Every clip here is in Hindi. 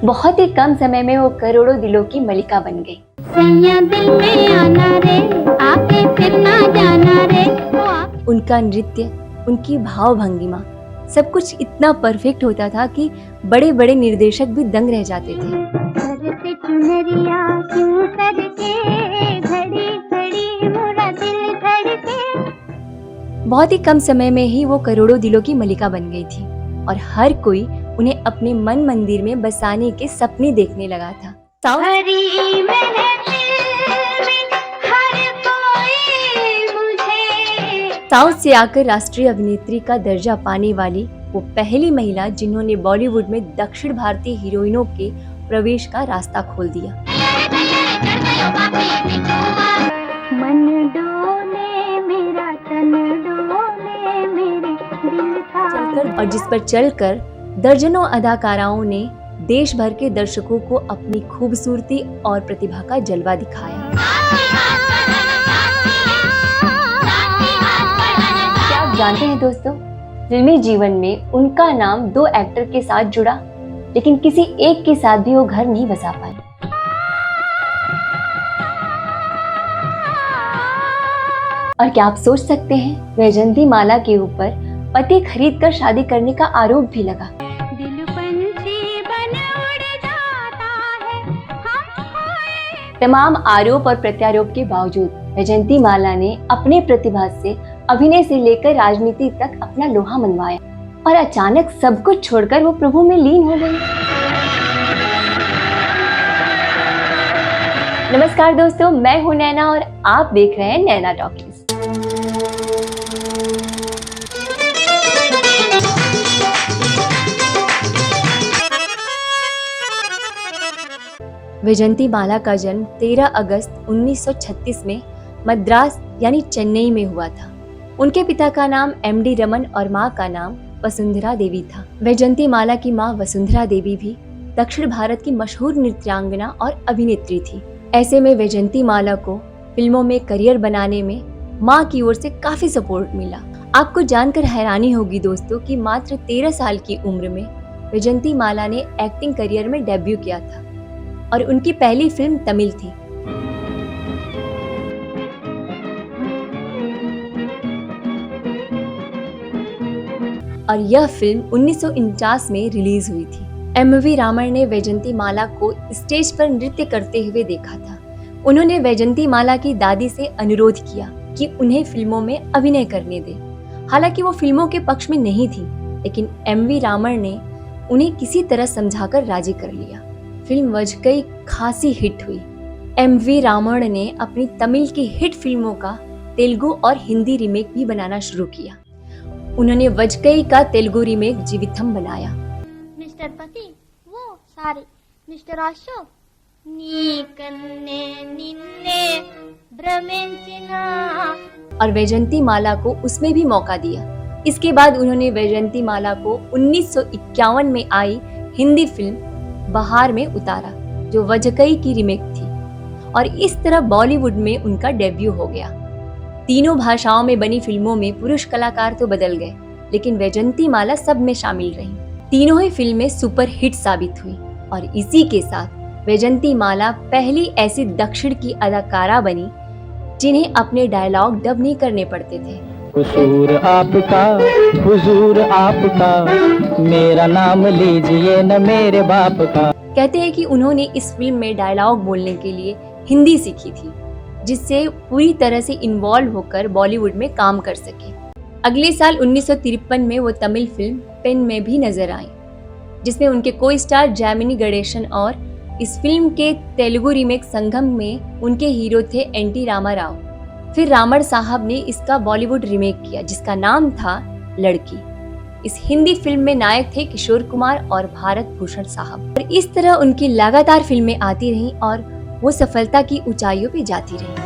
बहुत ही कम समय में वो करोड़ों दिलों की मलिका बन गई। सैया दिल में आना रे, आके फिर ना जाना रे। उनका नृत्य, उनकी भाव भंगिमा, सब कुछ इतना परफेक्ट होता था कि बड़े बड़े निर्देशक भी दंग रह जाते थे। सर से चुनरिया क्यों सरके, घड़ी घड़ी मोरा दिल धड़के। बहुत ही कम समय में ही वो करोड़ों दिलों की मलिका बन गई थी और हर कोई उन्हें अपने मन मंदिर में बसाने के सपने देखने लगा था। हरी महफिल में हर कोई मुझे। साउथ से आकर राष्ट्रीय अभिनेत्री का दर्जा पाने वाली वो पहली महिला जिन्होंने बॉलीवुड में दक्षिण भारतीय हीरोइनों के प्रवेश का रास्ता खोल दिया। मन डोले मेरा तन डोले मेरे दिल का। और जिस पर चलकर दर्जनों अदाकाराओं ने देश भर के दर्शकों को अपनी खूबसूरती और प्रतिभा का जलवा दिखाया। क्या आप जानते हैं दोस्तों, फिल्मी जीवन में उनका नाम दो एक्टर के साथ जुड़ा, लेकिन किसी एक के साथ भी वो घर नहीं बसा पाए। और क्या आप सोच सकते हैं, वैजयंती माला के ऊपर पति खरीद कर शादी करने का आरोप भी लगा। दिल पंछी बन उड़ जाता है। तमाम आरोप और प्रत्यारोप के बावजूद वैजयंती माला ने अपने प्रतिभा से अभिनय से लेकर राजनीति तक अपना लोहा मनवाया और अचानक सब कुछ छोड़कर वो प्रभु में लीन हो गई। नमस्कार दोस्तों, मैं हूं नैना और आप देख रहे हैं नैना टॉकीज। वैजयंती माला का जन्म 13 अगस्त 1936 में मद्रास यानी चेन्नई में हुआ था। उनके पिता का नाम एमडी रमन और मां का नाम वसुंधरा देवी था। वैजयंती माला की मां वसुंधरा देवी भी दक्षिण भारत की मशहूर नृत्यांगना और अभिनेत्री थी। ऐसे में वैजयंती माला को फिल्मों में करियर बनाने में मां की ओर से काफी सपोर्ट मिला। आपको जानकर हैरानी होगी दोस्तों कि मात्र 13 साल की उम्र में वैजयंती माला ने एक्टिंग करियर में डेब्यू किया था और उनकी पहली फिल्म तमिल थी। और यह फिल्म 1949 में रिलीज हुई थी। एमवी रामन ने वैजयंती माला को स्टेज पर नृत्य करते हुए देखा था। उन्होंने वैजयंती माला की दादी से अनुरोध किया कि उन्हें फिल्मों में अभिनय करने दे। हालांकि वो फिल्मों के पक्ष में नहीं थी, लेकिन एमवी रामन ने उन्हें किसी तरह समझाकर राजी कर लिया। फिल्म वजकई खासी हिट हुई। एमवी रामन ने अपनी तमिल की हिट फिल्मों का तेलुगु और हिंदी रीमेक भी बनाना शुरू किया। उन्होंने वजकई का तेलुगु रीमेक जीवितम बनाया। मिस्टर पति वो सारी मिस्टर अशोक नी कन्ने निन्ने भ्रमिंचिना। और वैजयंती माला को उसमें भी मौका दिया। इसके बाद उन्होंने वैजयंती माला को 1951 में आई हिंदी फिल्म बहार में उतारा, जो वजकई की रीमेक थी, और इस तरह बॉलीवुड में उनका डेब्यू हो गया। तीनों भाषाओं में बनी फिल्मों में पुरुष कलाकार तो बदल गए, लेकिन वैजयंती माला सब में शामिल रहीं। तीनों ही फिल्में सुपर हिट साबित हुई और इसी के साथ वैजयंती माला पहली ऐसी दक्षिण की अदाकारा बनी जिन्हें अपने डायलॉग डब नहीं करने पड़ते थे। हुजूर आपका, हुजूर आपका, मेरा नाम लीजिए न मेरे बाप का। कहते हैं कि उन्होंने इस फिल्म में डायलॉग बोलने के लिए हिंदी सीखी थी, जिससे पूरी तरह से इन्वॉल्व होकर बॉलीवुड में काम कर सके। अगले साल 1953 में वो तमिल फिल्म पेन में भी नजर आई, जिसमें उनके को स्टार जैमिनी गणेशन, और इस फिल्म के तेलुगु रीमेक संगम में उनके हीरो थे एनटी रामाराव। फिर रामड़ साहब ने इसका बॉलीवुड रीमेक किया, जिसका नाम था लड़की। इस हिंदी फिल्म में नायक थे किशोर कुमार और भारत भूषण साहब। और इस तरह उनकी लगातार फिल्में आती रहीं और वो सफलता की ऊंचाइयों पे जाती रहीं।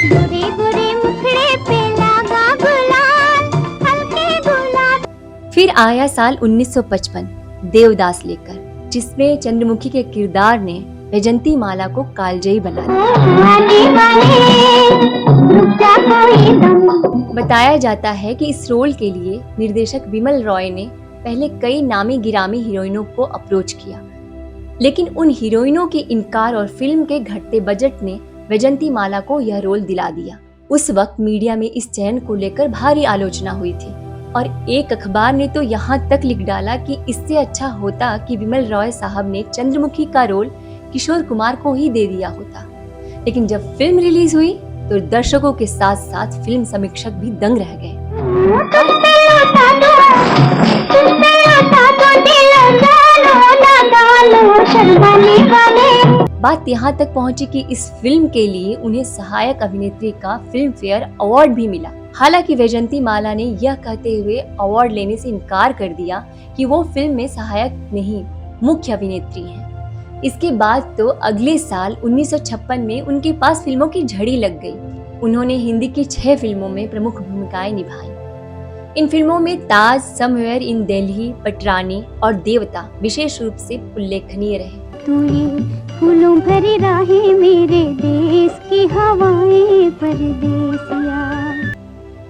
गोरे गोरे मुखड़े पे लगा गुलाल, हल्के गुलाब। फिर आया साल 1955 देवदास लेकर, जिसमें चंद्रमुखी के किरदार ने वैजंती माला को कालजयी बना दिया। बताया जाता है कि इस रोल के लिए निर्देशक विमल रॉय ने पहले कई नामी गिरामी हीरोइनों को अप्रोच किया, लेकिन उन हीरोइनों के इनकार और फिल्म के घटते बजट ने वैजंती माला को यह रोल दिला दिया। उस वक्त मीडिया में इस चयन को लेकर भारी आलोचना हुई थी और एक अखबार ने तो यहाँ तक लिख डाला कि इससे अच्छा होता कि विमल रॉय साहब ने चंद्रमुखी का रोल किशोर कुमार को ही दे दिया होता। लेकिन जब फिल्म रिलीज हुई तो दर्शकों के साथ साथ फिल्म समीक्षक भी दंग रह गए। बात यहाँ तक पहुँची कि इस फिल्म के लिए उन्हें सहायक अभिनेत्री का फिल्म फेयर अवार्ड भी मिला। हालांकि वैजंती माला ने यह कहते हुए अवार्ड लेने से इनकार कर दिया कि वो फिल्म में सहायक नहीं, मुख्य अभिनेत्री हैं। इसके बाद तो अगले साल 1956 में उनके पास फिल्मों की झड़ी लग गई। उन्होंने हिंदी की 6 फिल्मों में प्रमुख भूमिकाएं निभाई। इन फिल्मों में ताज, समवेयर इन दिल्ली, पटरानी और देवता विशेष रूप से उल्लेखनीय रहे। तू ये फूलों भरी राहें मेरे देश की हवाएं परदेसिया।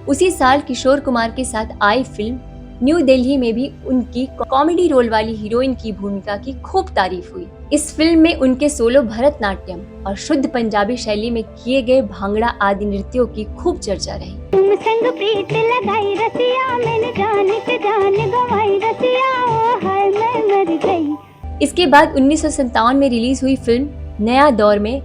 उसी साल किशोर कुमार के साथ आई फिल्म न्यू दिल्ली में भी उनकी कॉमेडी रोल वाली हीरोइन की भूमिका की खूब तारीफ हुई। इस फिल्म में उनके सोलो भरतनाट्यम और शुद्ध पंजाबी शैली में किए गए भांगड़ा आदि नृत्यों की खूब चर्चा रही। तुम संग प्रीत लगाई रसिया, मैंने जान के जान गवाई रसिया, ओ हाय मैं मर गई। इसके बाद 1957 में रिलीज हुई फिल्म नया दौर में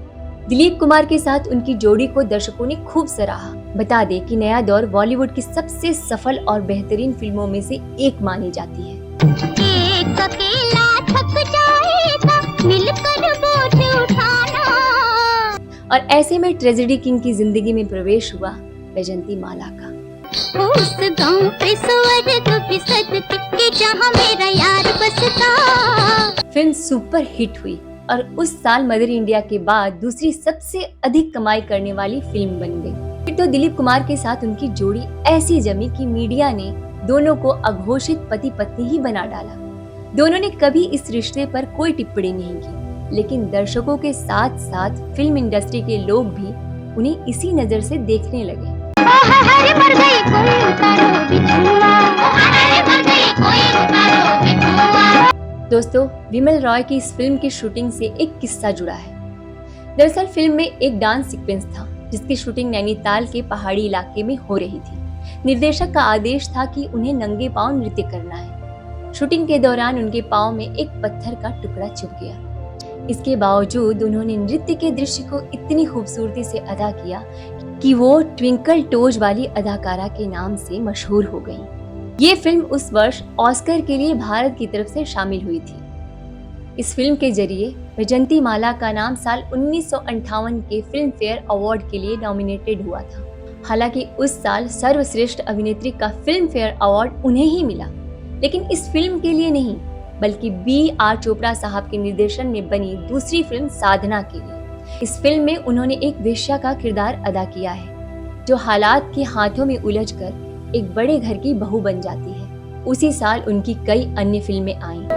दिलीप कुमार के साथ उनकी जोड़ी को दर्शकों ने खूब सराहा। बता दें कि नया दौर बॉलीवुड की सबसे सफल और बेहतरीन फिल्मों में से एक मानी जाती है। एक अकेला थक जाएगा, मिलकर बोझ उठाना। और ऐसे में ट्रेजेडी किंग की जिंदगी में प्रवेश हुआ वैजंती माला का। उस गांव पे स्वर्ग भी सदके जहां मेरा यार बसता। फिल्म सुपर हिट हुई और उस साल मदर इंडिया के बाद दूसरी सबसे अधिक कमाई करने वाली फिल्म बन गई। फिर तो दिलीप कुमार के साथ उनकी जोड़ी ऐसी जमी कि मीडिया ने दोनों को अघोषित पति पत्नी ही बना डाला। दोनों ने कभी इस रिश्ते पर कोई टिप्पणी नहीं की, लेकिन दर्शकों के साथ साथ फिल्म इंडस्ट्री के लोग भी उन्हें इसी नजर से देखने लगे। दोस्तों, विमल रॉय की इस फिल्म की शूटिंग से एक किस्सा जुड़ा है। दरअसल फिल्म में एक डांस सीक्वेंस था जिसकी शूटिंग नैनीताल के पहाड़ी इलाके में हो रही थी। निर्देशक का आदेश था कि उन्हें नंगे पांव नृत्य करना है। शूटिंग के दौरान उनके पांव में एक पत्थर का टुकड़ा चुभ गया। इसके बावजूद उन्होंने नृत्य के दृश्य को इतनी खूबसूरती से अदा किया कि वो ट्विंकल टोज वाली अदाकारा के नाम से मशहूर हो गई। ये फिल्म उस वर्ष ऑस्कर के लिए भारत की तरफ से शामिल हुई थी। इस फिल्म के जरिए वैजंती माला का नाम साल 1958 के फिल्म फेयर अवार्ड के लिए नॉमिनेटेड हुआ था। हालांकि उस साल सर्वश्रेष्ठ अभिनेत्री का फिल्म फेयर अवार्ड उन्हें ही मिला, लेकिन इस फिल्म के लिए नहीं बल्कि B.R. चोपड़ा साहब के निर्देशन में बनी दूसरी फिल्म साधना के लिए। इस फिल्म में उन्होंने एक वेश्या का किरदार अदा किया है जो हालात के हाथों में उलझकर एक बड़े घर की बहू बन जाती है। उसी साल उनकी कई अन्य फिल्में आईं।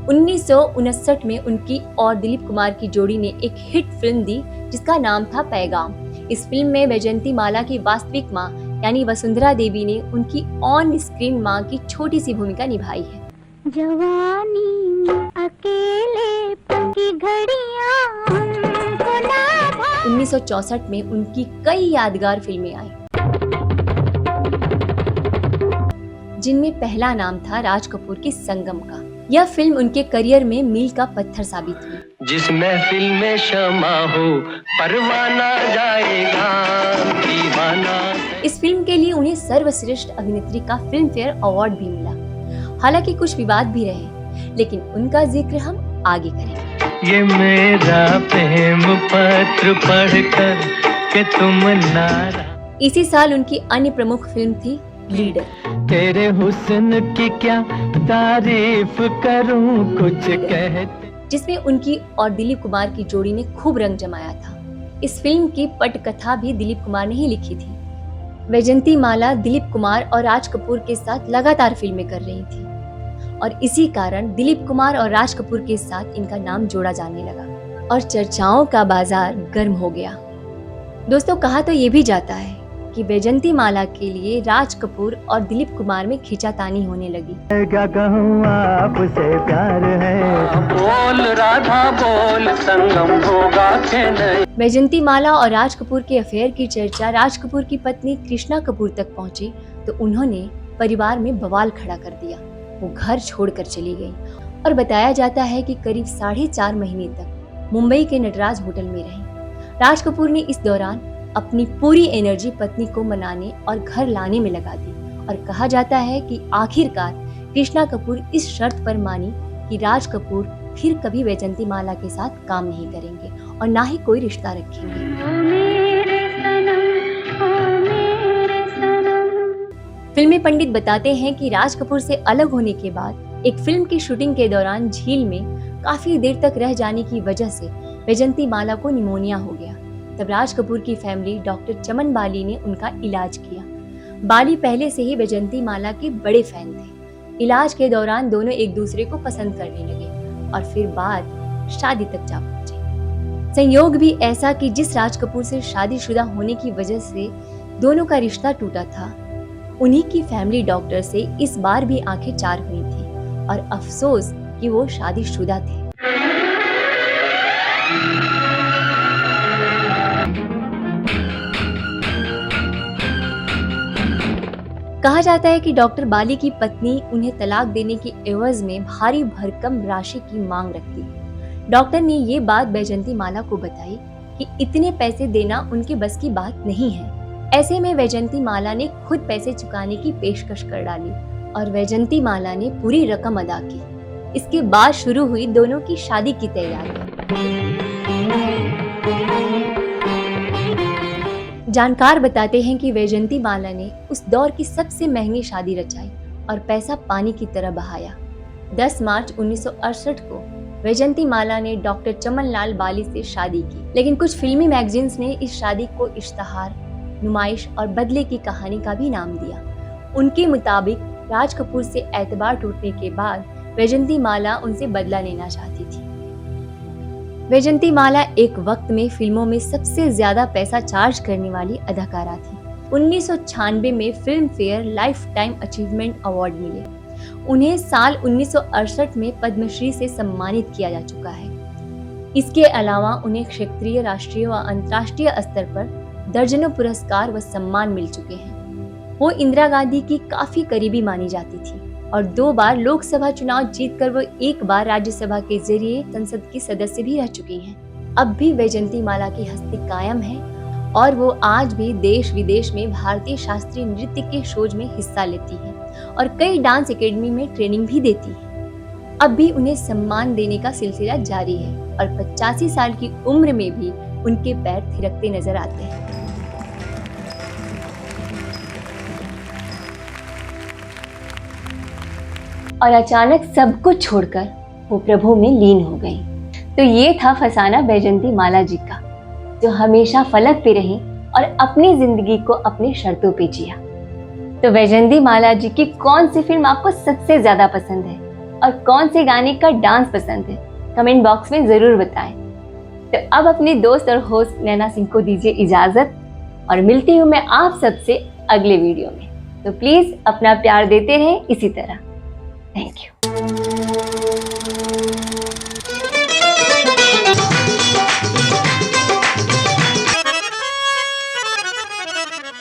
1959 में उनकी और दिलीप कुमार की जोड़ी ने एक हिट फिल्म दी जिसका नाम था पैगाम। इस फिल्म में वैजंती माला की वास्तविक मां यानी वसुंधरा देवी ने उनकी ऑन स्क्रीन मां की छोटी सी भूमिका निभाई है। जवानी अकेले की घड़ियां हमको ना भाए। 1964 में उनकी कई यादगार फिल्में आई जिनमें पहला नाम था राज कपूर की संगम का। यह फिल्म उनके करियर में मील का पत्थर साबित हुई। जिस महफिल में शमा हो परवाना जाएगा दीवाना। इस फिल्म के लिए उन्हें सर्वश्रेष्ठ अभिनेत्री का फिल्म फेयर अवार्ड भी मिला। हालांकि कुछ विवाद भी रहे, लेकिन उनका जिक्र हम आगे करेंगे। ये मेरा प्रेम पत्र पढ़कर के तुम नारा। इसी साल उनकी अन्य प्रमुख फिल्म थी लीडर। तेरे हुस्न की क्या तारीफ करूं कुछ कहते, जिसमें उनकी और दिलीप कुमार की जोड़ी ने खूब रंग जमाया था। इस फिल्म की पटकथा भी दिलीप कुमार ने ही लिखी थी। वैजंती माला दिलीप कुमार और राज कपूर के साथ लगातार फिल्में कर रही थी और इसी कारण दिलीप कुमार और राज कपूर के साथ इनका नाम जोड़ा जाने लगा और चर्चाओं का बाजार गर्म हो गया। दोस्तों, कहा तो ये भी जाता है कि वैजंती माला के लिए राज कपूर और दिलीप कुमार में खींचातानी होने लगी। क्या कहूँ आपसे प्यार है, बोल राधा बोल, संगम होगा कि नहीं। वैजंती माला और राज कपूर के अफेयर की चर्चा राज कपूर की पत्नी कृष्णा कपूर तक पहुंची तो उन्होंने परिवार में बवाल खड़ा कर दिया। वो घर छोड़कर चली गई और बताया जाता है कि करीब 4.5 महीने तक मुंबई के नटराज होटल में रही। राज कपूर ने इस दौरान अपनी पूरी एनर्जी पत्नी को मनाने और घर लाने में लगा दी और कहा जाता है कि आखिरकार कृष्णा कपूर इस शर्त पर मानी कि राज कपूर फिर कभी वैजंती माला के साथ काम नहीं करेंगे और ना ही कोई रिश्ता रखेंगे। फिल्मी पंडित बताते हैं कि राज कपूर से अलग होने के बाद एक फिल्म की शूटिंग के दौरान झील में काफी देर तक रह जाने की वजह से वैजंती माला को निमोनिया हो गया। तब राज कपूर की फैमिली डॉक्टर चमन बाली ने उनका इलाज किया। बाली पहले से ही वैजंती माला के बड़े फैन थे। इलाज के दौरान दोनों एक दूसरे को पसंद करने लगे और फिर बाद शादी तक जा पहुंचे। संयोग भी ऐसा कि जिस राज कपूर से शादीशुदा होने की वजह से दोनों का रिश्ता टूटा था, उन्हीं की फैमिली डॉक्टर से इस बार भी आंखें चार हुई थी और अफसोस कि वो शादीशुदा थे। कहा जाता है कि डॉक्टर बाली की पत्नी उन्हें तलाक देने की एवज में भारी भरकम राशि की मांग रखती। डॉक्टर ने ये बात वैजंती माला को बताई कि इतने पैसे देना उनके बस की बात नहीं है। ऐसे में वैजंती माला ने खुद पैसे चुकाने की पेशकश कर डाली और वैजंती माला ने पूरी रकम अदा की। इसके बाद शुरू हुई दोनों की शादी की तैयारी। जानकार बताते हैं कि वैजंती माला ने उस दौर की सबसे महंगी शादी रचाई और पैसा पानी की तरह बहाया। 10 मार्च 1968 को वैजंती माला ने डॉक्टर चमनलाल बाली से शादी की, लेकिन कुछ फिल्मी मैगजीन्स ने इस शादी को इश्तहार, नुमाइश और बदले की कहानी का भी नाम दिया। उनके मुताबिक राज कपूर से एतबार टूटने के बाद वैजंती माला उनसे बदला लेना चाहती थी। वैजंती माला एक वक्त में फिल्मों में सबसे ज्यादा पैसा चार्ज करने वाली अदाकारा थी। 1996 में film fair life time achievement award मिले। उन्हें साल 1968 में पद्मश्री से सम्मानित किया जा चुका है। इसके अलावा उन्हें क्षेत्रीय, राष्ट्रीय व अंतर्राष्ट्रीय स्तर पर दर्जनों पुरस्कार व सम्मान मिल चुके हैं। वो इंदिरा गांधी की काफी करीबी मानी जाती थी और 2 बार लोकसभा चुनाव जीतकर वो 1 बार राज्यसभा के जरिए संसद की सदस्य भी रह चुकी हैं। अब भी वैजंती माला की हस्ती कायम है और वो आज भी देश विदेश में भारतीय शास्त्रीय नृत्य के शोज में हिस्सा लेती है और कई डांस एकेडमी में ट्रेनिंग भी देती है। अब भी उन्हें सम्मान देने का सिलसिला जारी है और 85 साल की उम्र में भी उनके पैर थिरकते नजर आते हैं। और अचानक सब कुछ छोड़कर वो प्रभु में लीन हो गई। तो ये था फसाना वैजंती माला जी का, जो हमेशा फलक पे रही और अपनी जिंदगी को अपनी शर्तों पे जिया। तो वैजंती माला जी की कौन सी फिल्म आपको सबसे ज्यादा पसंद है और कौन से गाने का डांस पसंद है, कमेंट बॉक्स में जरूर बताएं। तो अब अपने दोस्त और होस्ट नैना सिंह को दीजिए इजाजत और मिलती हूँ मैं आप सबसे अगले वीडियो में। तो प्लीज अपना प्यार देते रहें इसी तरह। Thank you.